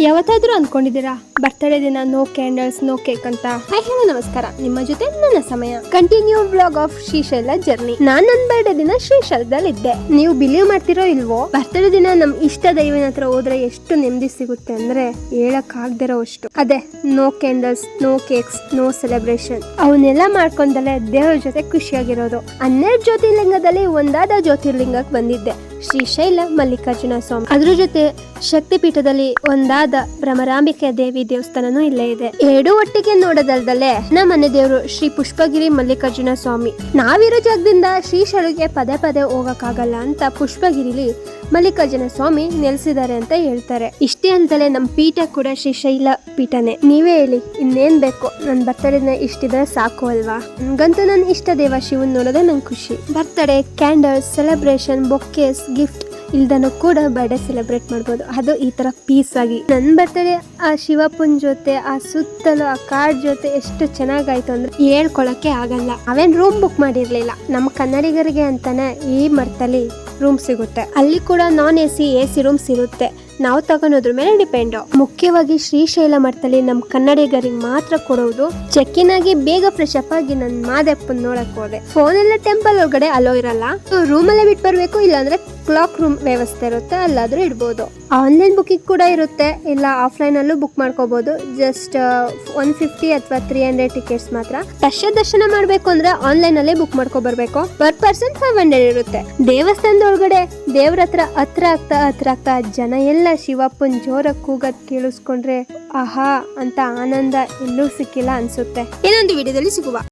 ಯಾವತ್ತಾದ್ರೂ ಅನ್ಕೊಂಡಿದ್ದೀರಾ ಬರ್ತ್ಡೇ ದಿನ ನೋ ಕ್ಯಾಂಡಲ್ಸ್ ನೋ ಕೇಕ್ ಅಂತ? ಹಾಯ್ ಹಲೋ ನಮಸ್ಕಾರ, ನಿಮ್ಮ ಜೊತೆ ನನ್ನ ಸಮಯ continue vlog of Srishaila journey. ನಾನ್ ನನ್ನ ಬರ್ಡೇ ದಿನ ಶ್ರೀಶೈಲದಲ್ಲಿ ಇದ್ದೆ. ನೀವು ಬಿಲೀವ್ ಮಾಡ್ತಿರೋ ಇಲ್ವೋ, ಬರ್ತ್ಡೇ ದಿನ ನಮ್ ಇಷ್ಟ ದೈವನ ಹತ್ರ ಹೋದ್ರೆ ಎಷ್ಟು ನೆಮ್ಮದಿ ಸಿಗುತ್ತೆ ಅಂದ್ರೆ ಹೇಳಕ್ ಆಗದಿರೋ ಅಷ್ಟು. ಅದೇ no candles no cakes no celebration, ಅವನ್ನೆಲ್ಲ ಮಾಡ್ಕೊಂಡಲೇ ದೇವ್ರ ಜೊತೆ ಖುಷಿಯಾಗಿರೋದು. 12 ಜ್ಯೋತಿರ್ಲಿಂಗದಲ್ಲಿ ಒಂದಾದ ಜ್ಯೋತಿರ್ಲಿಂಗಕ್ಕೆ ಬಂದಿದ್ದೆ, ಶ್ರೀಶೈಲ ಮಲ್ಲಿಕಾರ್ಜುನ ಸ್ವಾಮಿ. ಅದ್ರ ಜೊತೆ ಶಕ್ತಿಪೀಠದಲ್ಲಿ ಒಂದಾದ ಭ್ರಮರಾಂಬಿಕೆ ದೇವಿ ದೇವಸ್ಥಾನನೂ ಇಲ್ಲೇ ಇದೆ. ಎರಡು ಒಟ್ಟಿಗೆ ನೋಡೋದಲ್ದಲ್ಲೇ ನಮ್ಮ ಮನೆ ದೇವರು ಶ್ರೀ ಪುಷ್ಪಗಿರಿ ಮಲ್ಲಿಕಾರ್ಜುನ ಸ್ವಾಮಿ. ನಾವಿರೋ ಜಾಗದಿಂದ ಶ್ರೀಶೈಲಿಗೆ ಪದೇ ಪದೇ ಹೋಗಕ್ಕಾಗಲ್ಲ ಅಂತ ಪುಷ್ಪಗಿರಿಲಿ ಮಲ್ಲಿಕಾರ್ಜುನ ಸ್ವಾಮಿ ನೆಲೆಸಿದ್ದಾರೆ ಅಂತ ಹೇಳ್ತಾರೆ. ಇಷ್ಟೇ ಅಂತಲೇ ನಮ್ಮ ಪೀಠ ಕೂಡ ಶ್ರೀಶೈಲ ಪೀಠನೇ. ನೀವೇ ಹೇಳಿ ಇನ್ನೇನ್ ಬೇಕು? ನನ್ನ ಬರ್ತಡೇನ ಇಷ್ಟಿದ್ರೆ ಸಾಕು ಅಲ್ವಾ? ನನ್ಗಂತೂ ನನ್ನ ಇಷ್ಟ ದೇವ ಶಿವನ್ ನೋಡೋದೇ ನಂಗೆ ಖುಷಿ. ಬರ್ತಡೇ, ಕ್ಯಾಂಡಲ್ಸ್, ಸೆಲೆಬ್ರೇಷನ್, ಬೊಕ್ಕೇಸ್, ಗಿಫ್ಟ್ ಇಲ್ದನೂ ಕೂಡ ಬರ್ಡೇ ಸೆಲೆಬ್ರೇಟ್ ಮಾಡ್ಬೋದು, ಅದು ಈ ತರ ಪೀಸ್ ಆಗಿ. ನನ್ನ ಬರ್ತಡೇ ಆ ಶಿವಪ್ಪನ ಜೊತೆ, ಆ ಸುತ್ತಲೂ ಆ ಕಾಡ್ ಜೊತೆ ಎಷ್ಟು ಚೆನ್ನಾಗಾಯ್ತು ಅಂದ್ರೆ ಹೇಳ್ಕೊಳಕ್ಕೆ ಆಗಲ್ಲ. ನಾವೇನ್ ರೂಮ್ ಬುಕ್ ಮಾಡಿರ್ಲಿಲ್ಲ, ನಮ್ಮ ಕನ್ನಡಿಗರಿಗೆ ಅಂತಾನೆ ಈ ಮರ್ತಲ್ಲಿ ರೂಮ್ ಸಿಗುತ್ತೆ. ಅಲ್ಲಿ ಕೂಡ ನಾನ್ ಎಸಿ ರೂಮ್ಸ್ ಇರುತ್ತೆ. ನಾವು ತಗೊಳೋದ್ರ ಮೇಲೆ ಡಿಪೆಂಡ್. ಮುಖ್ಯವಾಗಿ ಶ್ರೀಶೈಲ ಮಠದಲ್ಲಿ ನಮ್ಮ ಕನ್ನಡಿಗರಿಗೆ ಮಾತ್ರ ಕೊಡೋದು. ಚೆಕ್ಕಿನ್ ಆಗಿ ಬೇಗ ಫ್ರೆಶ್ ಅಪ್ ಆಗಿ ನನ್ನ ಮಾದಪ್ಪನ್ ನೋಡಕ್ ಹೋದೆ. ಫೋನ್ ಎಲ್ಲ ಟೆಂಪಲ್ ಒಳಗಡೆ ಅಲೋ ಇರಲ್ಲ, ರೂಮ್ ಅಲ್ಲೇ ಬಿಟ್ಟು ಬರ್ಬೇಕು. ಇಲ್ಲಾಂದ್ರೆ ಕ್ಲಾಕ್ ರೂಮ್ ವ್ಯವಸ್ಥೆ ಇರುತ್ತೆ, ಅಲ್ಲಾದ್ರೂ ಇಡ್ಬೋದು. ಆನ್ಲೈನ್ ಬುಕ್ಕಿಂಗ್ ಕೂಡ ಇರುತ್ತೆ, ಇಲ್ಲ ಆಫ್ಲೈನ್ ಅಲ್ಲೂ ಬುಕ್ ಮಾಡ್ಕೋಬಹುದು. ಜಸ್ಟ್ 150 ಅಥವಾ 300 ಟಿಕೆಟ್ಸ್ ಮಾತ್ರ. ದರ್ಶನ ಮಾಡ್ಬೇಕು ಅಂದ್ರೆ ಆನ್ಲೈನ್ ಅಲ್ಲೇ ಬುಕ್ ಮಾಡ್ಕೊ ಬರ್ಬೇಕು. ಪರ್ ಪರ್ಸನ್ 500 ಇರುತ್ತೆ. ದೇವಸ್ಥಾನದೊಳಗಡೆ ದೇವ್ರ ಹತ್ರ ಆಗ್ತಾ ಜನ ಎಲ್ಲ ಶಿವಪ್ಪನ್ ಜೋರ ಕೂಗದ್ ಕೇಳಿಸ್ಕೊಂಡ್ರೆ ಆಹಾ ಅಂತ ಆನಂದ ಎಲ್ಲೂ ಸಿಕ್ಕಿಲ್ಲ ಅನ್ಸುತ್ತೆ. ಇನ್ನೊಂದು ವಿಡಿಯೋದಲ್ಲಿ ಸಿಗುವ.